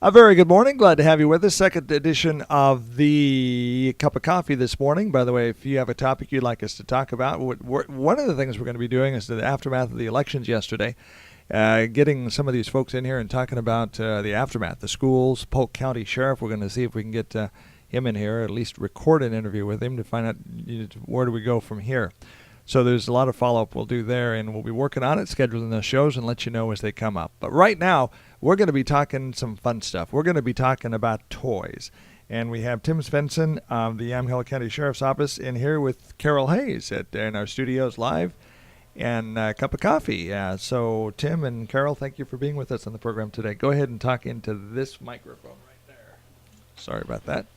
A very good morning. Glad to have you with us. Second edition of the Cup of Coffee this morning. By the way, if you have a topic you'd like us to talk about, one of the things we're going to be doing is the aftermath of the elections yesterday, getting some of these folks in here and talking about the aftermath, the schools, Polk County Sheriff. We're going to see if we can get him in here, or at least record an interview with him to find out where do we go from here. So there's a lot of follow-up we'll do there, and we'll be working on it, scheduling those shows, and let you know as they come up. But right now, we're going to be talking some fun stuff. We're going to be talking about toys. And we have Tim Svenson of the Yamhill County Sheriff's Office in here with Carol Hayes in our studios live and a cup of coffee. So Tim and Carol, thank you for being with us on the program today. Go ahead and talk into this microphone right there. Sorry about that.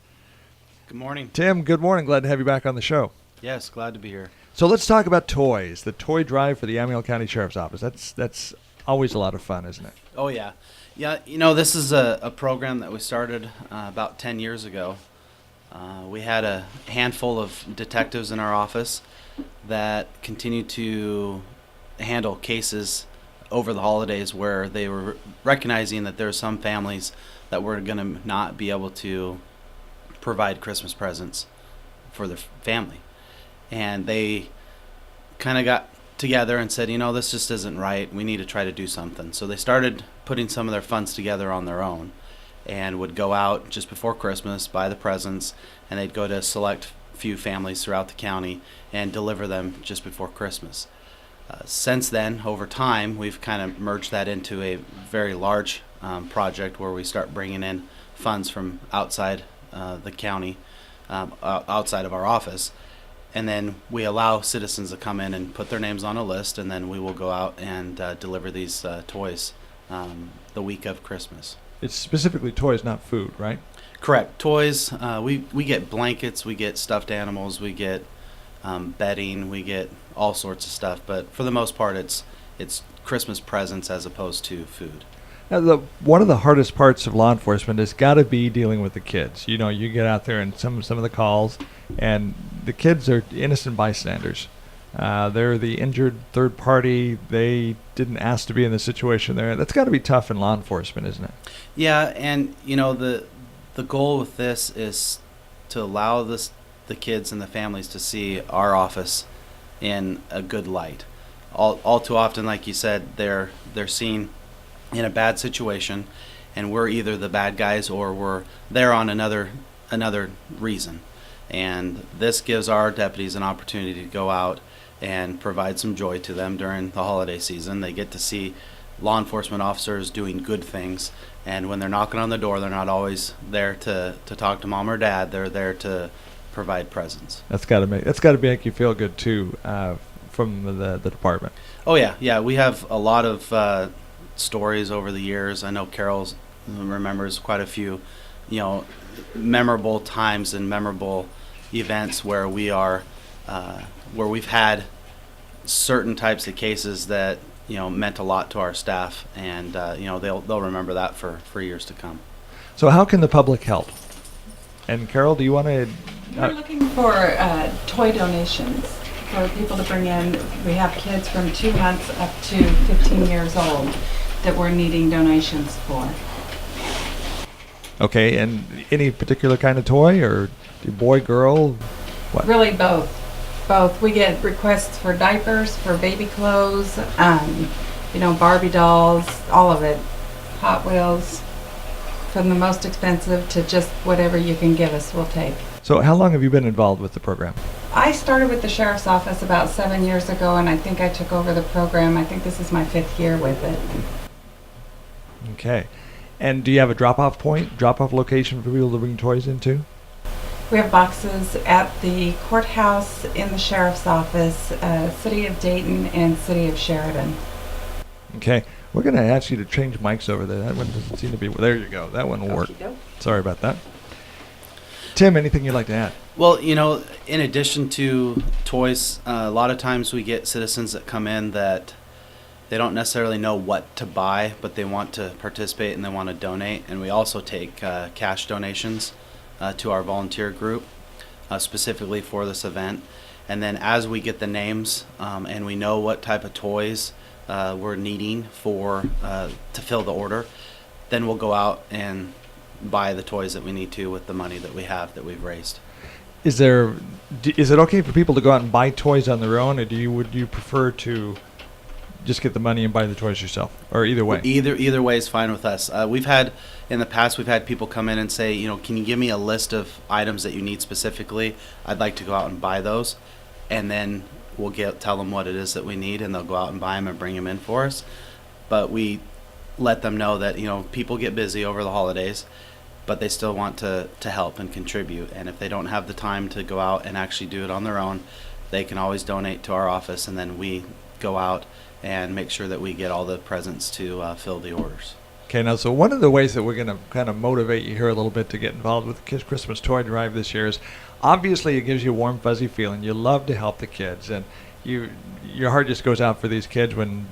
Good morning. Tim, good morning. Glad to have you back on the show. Yes, glad to be here. So let's talk about toys. The toy drive for the Yamhill County Sheriff's Office. That's always a lot of fun, isn't it? Oh, yeah. Yeah, this is a program that we started about 10 years ago. We had a handful of detectives in our office that continued to handle cases over the holidays where they were recognizing that there were some families that were going to not be able to provide Christmas presents for their family. And they kind of got together and said, this just isn't right. We need to try to do something. So they started putting some of their funds together on their own and would go out just before Christmas, buy the presents, and they'd go to select few families throughout the county and deliver them just before Christmas. Since then, over time, we've kind of merged that into a very large project where we start bringing in funds from outside the county, outside of our office. And then we allow citizens to come in and put their names on a list, and then we will go out and deliver these toys the week of Christmas. It's specifically toys, not food, right? Correct. Toys. We get blankets, we get stuffed animals, we get bedding, we get all sorts of stuff. But for the most part, it's Christmas presents as opposed to food. Now, one of the hardest parts of law enforcement has got to be dealing with the kids. You get out there and some of the calls, and the kids are innocent bystanders. They're the injured third party. They didn't ask to be in the situation there. That's got to be tough in law enforcement, isn't it? Yeah, and the goal with this is to allow the kids and the families to see our office in a good light. All too often, like you said, they're seen in a bad situation, and we're either the bad guys or we're there on another reason. And this gives our deputies an opportunity to go out and provide some joy to them during the holiday season. They get to see law enforcement officers doing good things, and when they're knocking on the door, they're not always there to talk to mom or dad. They're there to provide presents. That's got to make you feel good too, from the department. Oh yeah. We have a lot of stories over the years. I know Carol remembers quite a few, memorable times and memorable events where where we've had certain types of cases that meant a lot to our staff, and they'll remember that for years to come. So how can the public help? And Carol, do you want to? We're looking for toy donations for people to bring in. We have kids from 2 months up to 15 years old that we're needing donations for. Okay, and any particular kind of toy, or boy, girl? What? Really both. We get requests for diapers, for baby clothes, Barbie dolls, all of it. Hot Wheels, from the most expensive to just whatever you can give us, we'll take. So how long have you been involved with the program? I started with the Sheriff's Office about 7 years ago, and I think I took over the program. I think this is my 5th year with it. Okay. And do you have a drop-off location for people to bring toys into? We have boxes at the courthouse, in the Sheriff's Office, City of Dayton, and City of Sheridan. Okay. We're going to ask you to change mics over there. That one doesn't seem to be... There you go. That one will work. Sorry about that. Tim, anything you'd like to add? Well, in addition to toys, a lot of times we get citizens that come in that they don't necessarily know what to buy, but they want to participate and they want to donate. And we also take cash donations to our volunteer group, specifically for this event. And then as we get the names and we know what type of toys we're needing to fill the order, then we'll go out and buy the toys that we need to with the money that we have that we've raised. Is it okay for people to go out and buy toys on their own, or would you prefer to just get the money and buy the toys yourself, or either way? Either way is fine with us. In the past we've had people come in and say, can you give me a list of items that you need specifically? I'd like to go out and buy those, and then we'll tell them what it is that we need, and they'll go out and buy them and bring them in for us. But we let them know that people get busy over the holidays, but they still want to help and contribute. And if they don't have the time to go out and actually do it on their own, they can always donate to our office, and then we go out and make sure that we get all the presents to fill the orders. Okay, now, so one of the ways that we're going to kind of motivate you here a little bit to get involved with the Kids Christmas Toy Drive this year is, obviously, it gives you a warm, fuzzy feeling. You love to help the kids, and your heart just goes out for these kids when,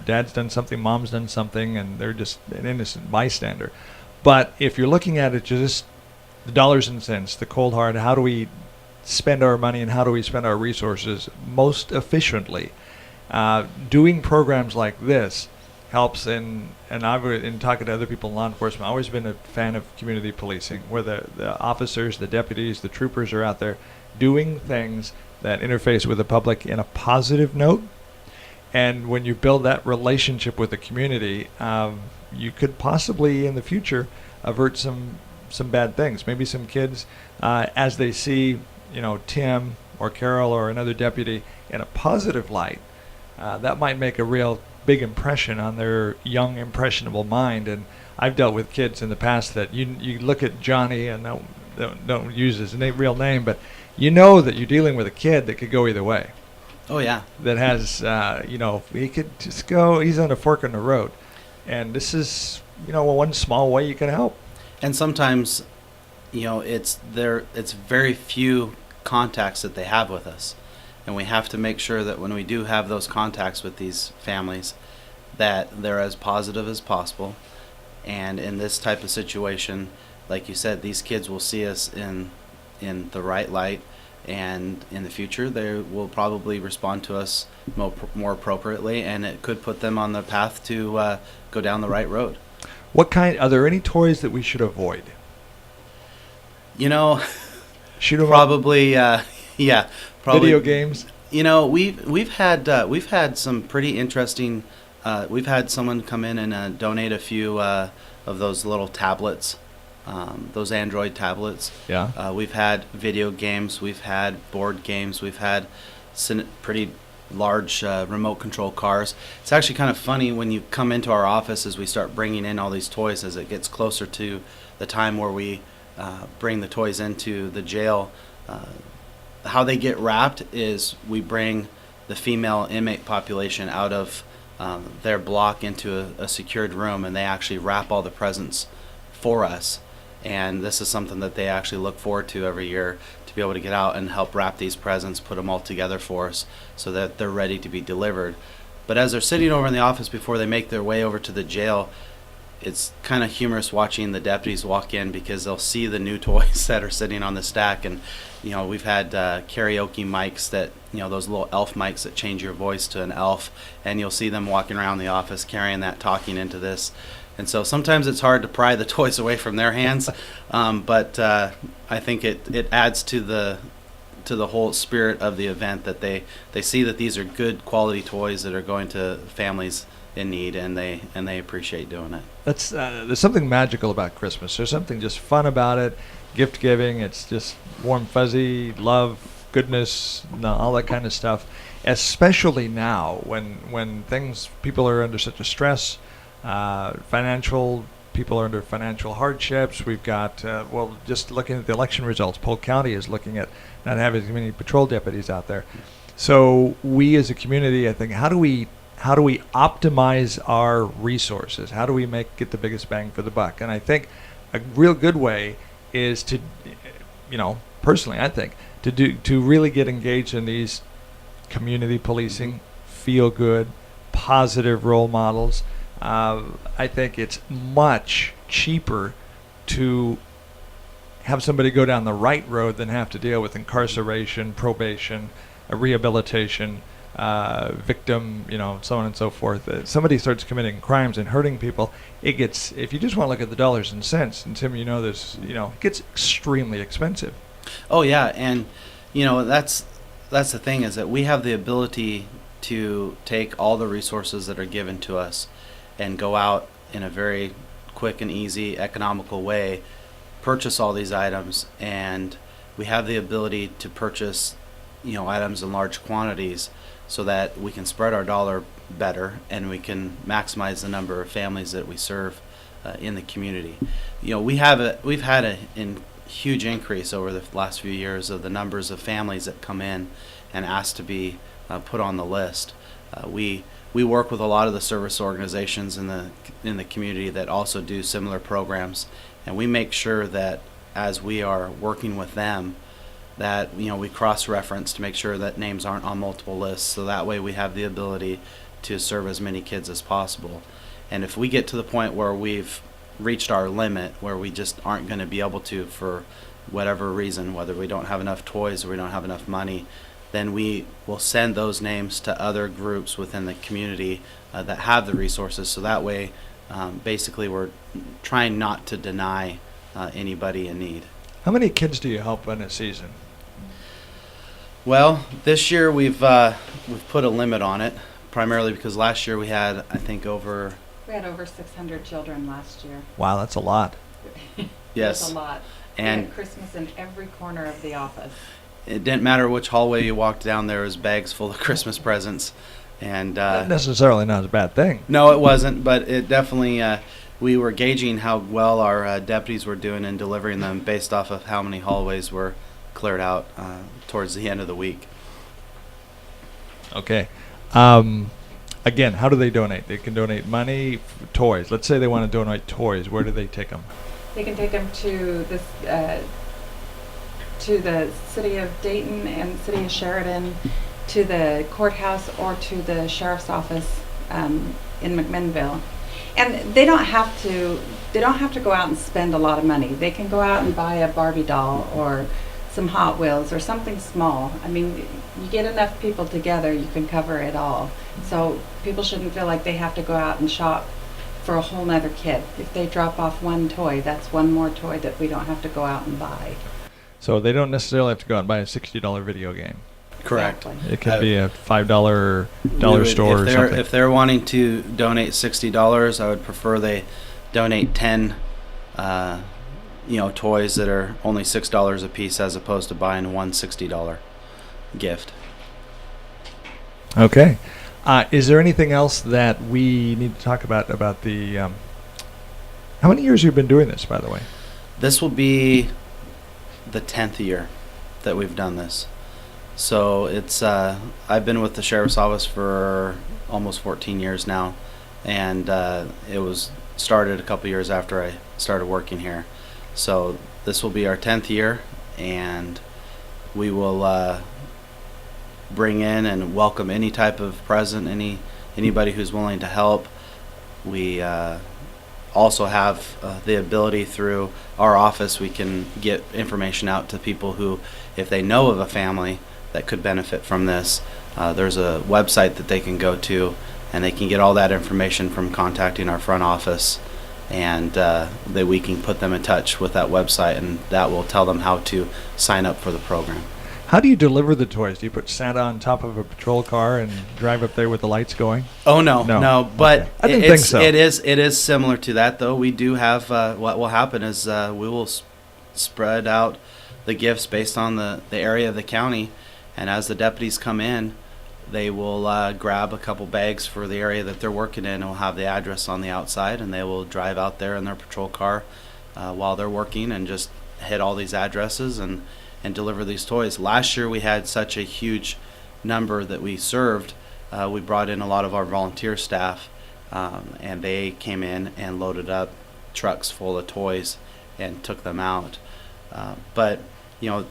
dad's done something, mom's done something, and they're just an innocent bystander. But if you're looking at it just the dollars and cents, the cold hard, how do we spend our money and how do we spend our resources most efficiently? Doing programs like this helps, and I've in talking to other people in law enforcement, I've always been a fan of community policing, where the officers, the deputies, the troopers are out there doing things that interface with the public in a positive note. And when you build that relationship with the community, you could possibly in the future avert some bad things. Maybe some kids, as they see, Tim or Carol or another deputy in a positive light, that might make a real big impression on their young, impressionable mind. And I've dealt with kids in the past that you look at Johnny, and don't use his real name, but that you're dealing with a kid that could go either way. Oh, yeah. That has, he could just go, he's on a fork in the road. And this is, one small way you can help. And sometimes, it's very few contacts that they have with us. And we have to make sure that when we do have those contacts with these families, that they're as positive as possible. And in this type of situation, like you said, these kids will see us in the right light, and in the future they will probably respond to us more appropriately, and it could put them on the path to go down the right road. Are there any toys that we should avoid? Shoot 'em probably, yeah. Probably, video games. We've had some pretty interesting. We've had someone come in and donate a few of those little tablets, those Android tablets. Yeah. We've had video games. We've had board games. We've had pretty large remote control cars. It's actually kind of funny when you come into our office as we start bringing in all these toys. As it gets closer to the time where we bring the toys into the jail. How they get wrapped is we bring the female inmate population out of their block into a secured room, and they actually wrap all the presents for us. And this is something that they actually look forward to every year, to be able to get out and help wrap these presents, put them all together for us so that they're ready to be delivered. But as they're sitting over in the office before they make their way over to the jail, it's kind of humorous watching the deputies walk in, because they'll see the new toys that are sitting on the stack. And we've had karaoke mics that, those little elf mics that change your voice to an elf, and you'll see them walking around the office carrying that, talking into this. And so sometimes it's hard to pry the toys away from their hands, but I think it adds to the whole spirit of the event, that they see that these are good quality toys that are going to families in need, and they appreciate doing it. That's there's something magical about Christmas. There's something just fun about it. Gift giving, it's just warm, fuzzy, love, goodness, all that kind of stuff. Especially now when people are under such a stress, people are under financial hardships. We've got just looking at the election results, Polk County is looking at not having as many patrol deputies out there. So we as a community, I think, how do we optimize our resources? How do we get the biggest bang for the buck? And I think a real good way is to, personally, I think, to really get engaged in these community policing, feel good, positive role models. I think it's much cheaper to have somebody go down the right road than have to deal with incarceration, probation, rehabilitation, victim, so on and so forth. Somebody starts committing crimes and hurting people, it gets, if you just want to look at the dollars and cents, and Tim, this, it gets extremely expensive. Oh yeah, and that's the thing, is that we have the ability to take all the resources that are given to us and go out in a very quick and easy, economical way, purchase all these items, and we have the ability to purchase items in large quantities so that we can spread our dollar better and we can maximize the number of families that we serve in the community. We've had a huge increase over the last few years of the numbers of families that come in and ask to be put on the list. We work with a lot of the service organizations in the community that also do similar programs, and we make sure that as we are working with them, that we cross-reference to make sure that names aren't on multiple lists, so that way we have the ability to serve as many kids as possible. And if we get to the point where we've reached our limit, where we just aren't going to be able to, for whatever reason, whether we don't have enough toys or we don't have enough money, then we will send those names to other groups within the community that have the resources, so that way basically we're trying not to deny anybody in need. How many kids do you help in a season? Well, this year we've put a limit on it, primarily because last year we had, I think, over 600 children last year. Wow, that's a lot. Yes. That's a lot. And we had Christmas in every corner of the office. It didn't matter which hallway you walked down, there was bags full of Christmas presents. And not necessarily not a bad thing. No, it wasn't, but it definitely, we were gauging how well our deputies were doing in delivering them based off of how many hallways were cleared out towards the end of the week. Okay. Again, how do they donate? They can donate money, toys. Let's say they want to donate toys. Where do they take them? They can take them to this to the city of Dayton and city of Sheridan, to the courthouse, or to the sheriff's office in McMinnville. And they don't have to go out and spend a lot of money. They can go out and buy a Barbie doll or some Hot Wheels or something small. I mean, you get enough people together, you can cover it all. So people shouldn't feel like they have to go out and shop for a whole nother kid. If they drop off one toy, that's one more toy that we don't have to go out and buy. So they don't necessarily have to go out and buy a $60 video game. Correct. Exactly. It could be a $5 dollar store or something. If they're wanting to donate $60, I would prefer they donate 10 toys that are only $6 a piece, as opposed to buying one $60 gift. Okay. Is there anything else that we need to talk about the how many years have you been doing this, by the way? This will be the 10th year that we've done this. So it's I've been with the sheriff's office for almost 14 years now, and it was started a couple years after I started working here. So this will be our 10th year, and we will bring in and welcome any type of present, anybody who's willing to help. We also have the ability through our office, we can get information out to people who, if they know of a family that could benefit from this, there's a website that they can go to, and they can get all that information from contacting our front office, and that we can put them in touch with that website, and that will tell them how to sign up for the program. How do you deliver the toys? Do you put Santa on top of a patrol car and drive up there with the lights going? Oh no, but okay. I didn't think so. It is similar to that, though. We do have what will happen is we will spread out the gifts based on the area of the county, and as the deputies come in, they will grab a couple bags for the area that they're working in, and will have the address on the outside, and they will drive out there in their patrol car while they're working and just hit all these addresses and deliver these toys. Last year we had such a huge number that we served, we brought in a lot of our volunteer staff, and they came in and loaded up trucks full of toys and took them out. But the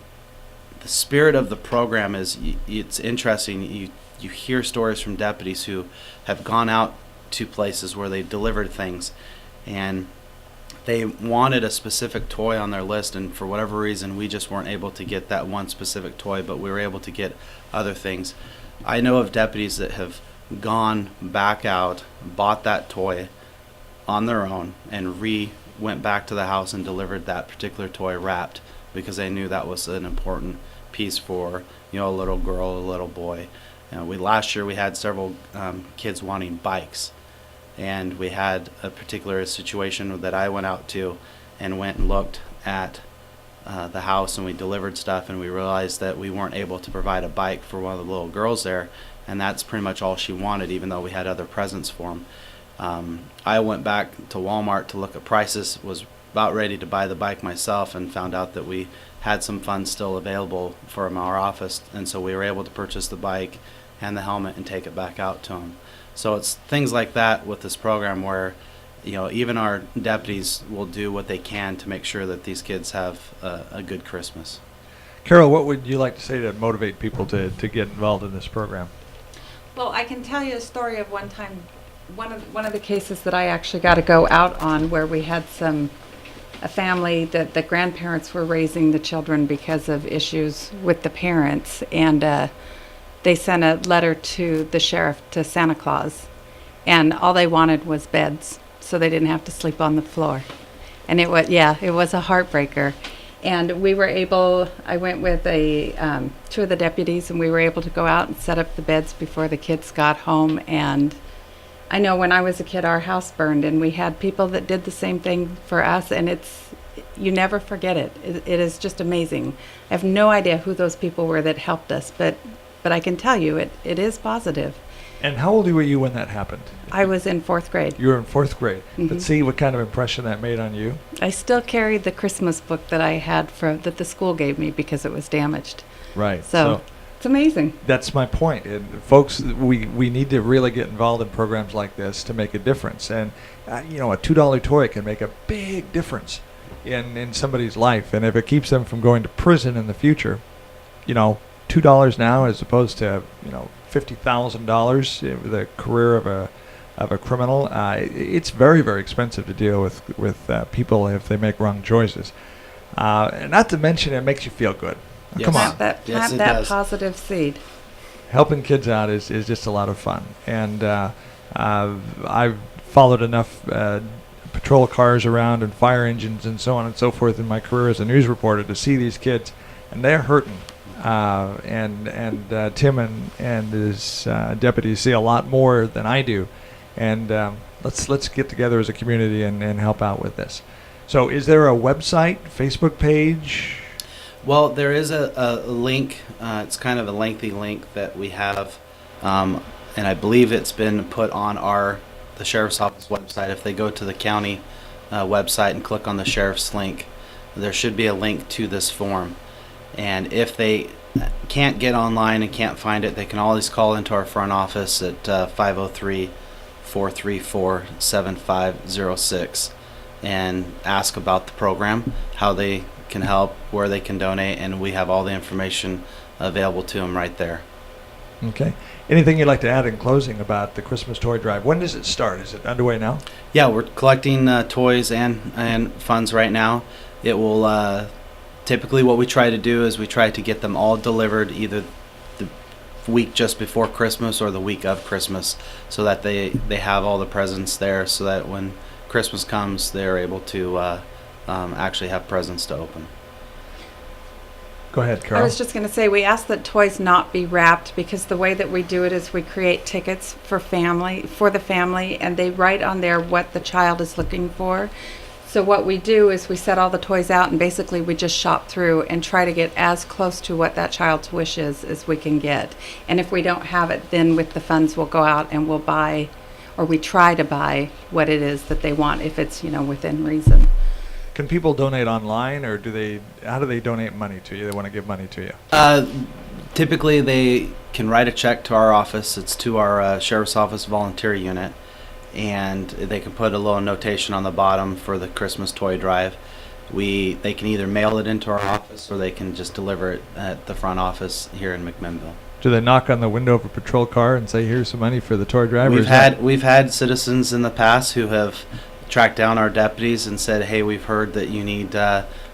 spirit of the program is, it's interesting. You hear stories from deputies who have gone out to places where they delivered things, and they wanted a specific toy on their list, and for whatever reason we just weren't able to get that one specific toy, but we were able to get other things. I know of deputies that have gone back out, bought that toy on their own, and went back to the house and delivered that particular toy wrapped, because they knew that was an important piece for, a little girl, a little boy. Last year we had several kids wanting bikes, and we had a particular situation that I went out to and went and looked at the house, and we delivered stuff, and we realized that we weren't able to provide a bike for one of the little girls there, and that's pretty much all she wanted, even though we had other presents for them. I went back to Walmart to look at prices, was about ready to buy the bike myself, and found out that we had some funds still available from our office, and so we were able to purchase the bike and the helmet and take it back out to them. So it's things like that with this program where, even our deputies will do what they can to make sure that these kids have a good Christmas. Carol, what would you like to say to motivate people to get involved in this program? Well, I can tell you a story of one time, one of the cases that I actually got to go out on, where we had a family that the grandparents were raising the children because of issues with the parents, and they sent a letter to the sheriff, to Santa Claus, and all they wanted was beds, so they didn't have to sleep on the floor. And it was a heartbreaker. And we were able, I went with two of the deputies, and we were able to go out and set up the beds before the kids got home. And I know when I was a kid, our house burned, and we had people that did the same thing for us, and you never forget it. It is just amazing. I have no idea who those people were that helped us, but I can tell you it is positive. And how old were you when that happened? I was in 4th grade. You were in 4th grade. Mhm. But see what kind of impression that made on you? I still carried the Christmas book that I had that the school gave me because it was damaged. Right. So it's amazing. That's my point. And folks, we need to really get involved in programs like this to make a difference. And, a $2 toy can make a big difference in somebody's life. And if it keeps them from going to prison in the future, $2 now as opposed to, $50,000, the career of a criminal, it's very, very expensive to deal with people if they make wrong choices. And not to mention, it makes you feel good. Yes. Come on. Plant Yes, it that does. positive seed. Helping kids out is just a lot of fun. And I've followed enough patrol cars around and fire engines and so on and so forth in my career as a news reporter to see these kids, and they're hurting. And Tim and his deputies see a lot more than I do. And let's get together as a community and help out with this. So is there a website, Facebook page? Well, there is a link. It's kind of a lengthy link that we have, and I believe it's been put on the sheriff's office website. If they go to the county website and click on the sheriff's link, there should be a link to this form. And if they can't get online and can't find it, they can always call into our front office at 503-434-7506 and ask about the program, how they can help, where they can donate, and we have all the information available to them right there. Okay. Anything you'd like to add in closing about the Christmas toy drive? When does it start? Is it underway now? Yeah, we're collecting toys and funds right now. It will typically what we try to do is we try to get them all delivered either the week just before Christmas or the week of Christmas, so that they have all the presents there, so that when Christmas comes, they're able to actually have presents to open. Go ahead, Carol. I was just going to say, we ask that toys not be wrapped, because the way that we do it is we create tickets for the family, and they write on there what the child is looking for. So what we do is we set all the toys out, and basically we just shop through and try to get as close to what that child's wish is as we can get. And if we don't have it, then with the funds we'll go out and we'll buy, or we try to buy what it is that they want, if it's within reason. Can people donate online, or how do they donate money to you? They want to give money to you. Typically they can write a check to our office. It's to our Sheriff's Office Volunteer Unit, and they can put a little notation on the bottom for the Christmas toy drive. They can either mail it into our office, or they can just deliver it at the front office here in McMinnville. Do they knock on the window of a patrol car and say, "Here's some money for the toy drive"? We've had citizens in the past who have tracked down our deputies and said, "Hey, we've heard that you need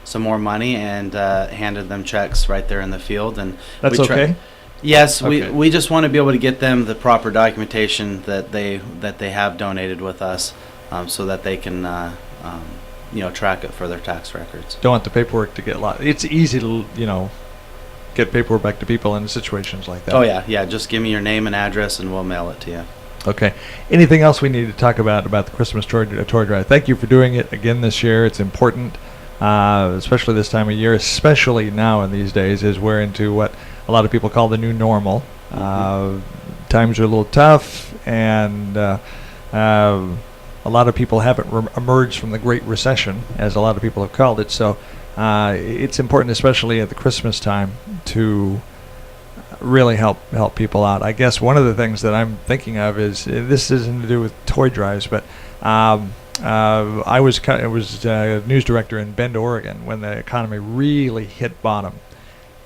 some more money," and handed them checks right there in the field. And That's okay. Yes, Okay. we just want to be able to get them the proper documentation that they have donated with us, so that they can track it for their tax records. Don't want the paperwork to get lost. It's easy to, get paperwork back to people in situations like that. Oh yeah. Just give me your name and address, and we'll mail it to you. Okay. Anything else we need to talk about the Christmas toy drive? Thank you for doing it again this year. It's important, especially this time of year, especially now in these days, as we're into what a lot of people call the new normal. Times are a little tough, and a lot of people haven't emerged from the Great Recession, as a lot of people have called it. So it's important, especially at the Christmas time, to really help people out. I guess one of the things that I'm thinking of is, this isn't to do with toy drives, but I was news director in Bend, Oregon, when the economy really hit bottom,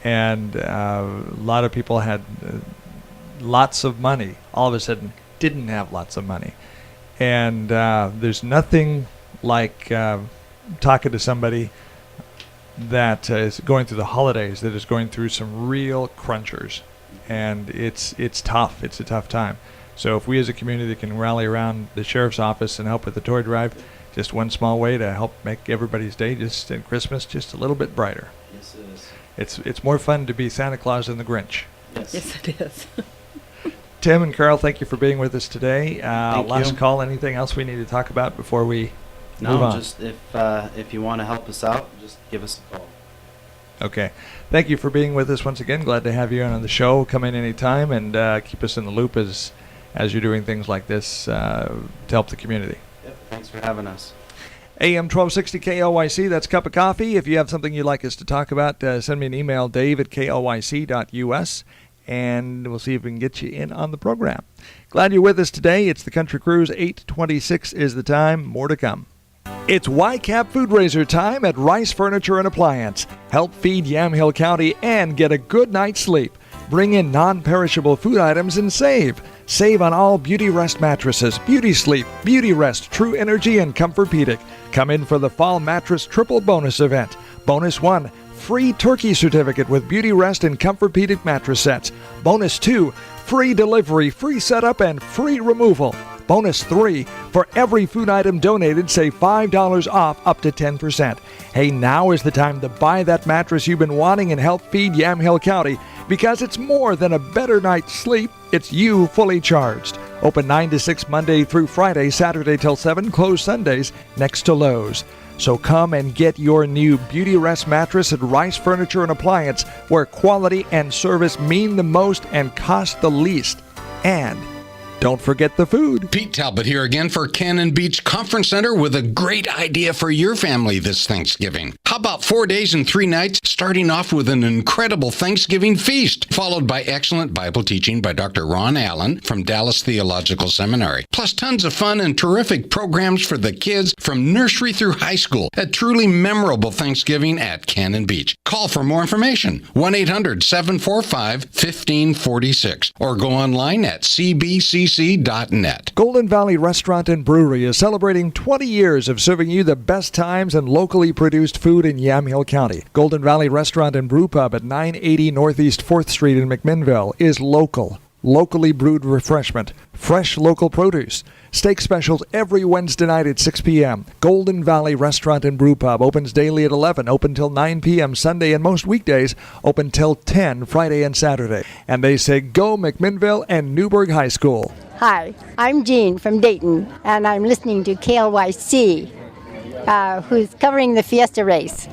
and a lot of people had lots of money. All of a sudden, didn't have lots of money, and there's nothing like talking to somebody that is going through the holidays, that is going through some real crunchers, and it's tough. It's a tough time. So if we as a community can rally around the sheriff's office and help with the toy drive, just one small way to help make everybody's day, just in Christmas, just a little bit brighter. Yes, it is. It's more fun to be Santa Claus than the Grinch. Yes, it is. Tim and Carol, thank you for being with us today. Thank Last you. call. Anything else we need to talk about before we move No, on? just if you want to help us out, just give us a call. Okay. Thank you for being with us once again. Glad to have you on the show. Come in anytime and keep us in the loop as you're doing things like this to help the community. Yep. Thanks for having us. AM 1260 KLYC, that's Cup of Coffee. If you have something you'd like us to talk about, send me an email, dave@klyc.us, and we'll see if we can get you in on the program. Glad you're with us today. It's the Country Cruise. 8:26 is the time. More to come. It's YCAP Food-Raiser time at Rice Furniture and Appliance. Help feed Yamhill County and get a good night's sleep. Bring in non-perishable food items and save. Save on all Beauty Rest mattresses, Beauty Sleep, Beauty Rest, True Energy, and Comfortpedic. Come in for the Fall Mattress Triple Bonus event. Bonus 1, free turkey certificate with Beauty Rest and Comfortpedic mattress sets. Bonus 2, free delivery, free setup, and free removal. Bonus 3, for every food item donated, save $5 off up to 10%. Hey, now is the time to buy that mattress you've been wanting and help feed Yamhill County, because it's more than a better night's sleep. It's you fully charged. Open 9 to 6 Monday through Friday, Saturday till 7, closed Sundays, next to Lowe's. So come and get your new Beauty Rest mattress at Rice Furniture and Appliance, where quality and service mean the most and cost the least. And don't forget the food. Pete Talbot here again for Cannon Beach Conference Center with a great idea for your family this Thanksgiving. How about 4 days and 3 nights, starting off with an incredible Thanksgiving feast, followed by excellent Bible teaching by Dr. Ron Allen from Dallas Theological Seminary, plus tons of fun and terrific programs for the kids from nursery through high school. A truly memorable Thanksgiving at Cannon Beach. Call for more information, 1-800-745-1546, or go online at cbcc.net. Golden Valley Restaurant and Brewery is celebrating 20 years of serving you the best times and locally produced food in Yamhill County. Golden Valley Restaurant and Brew Pub at 980 Northeast 4th Street in McMinnville is local. Locally brewed refreshment, fresh local produce. Steak specials every Wednesday night at 6 p.m. Golden Valley Restaurant and Brew Pub opens daily at 11, open till 9 p.m. Sunday, and most weekdays open till 10 Friday and Saturday. And they say go McMinnville and Newburgh High School. Hi, I'm Jean from Dayton, and I'm listening to KLYC, who's covering the Fiesta race.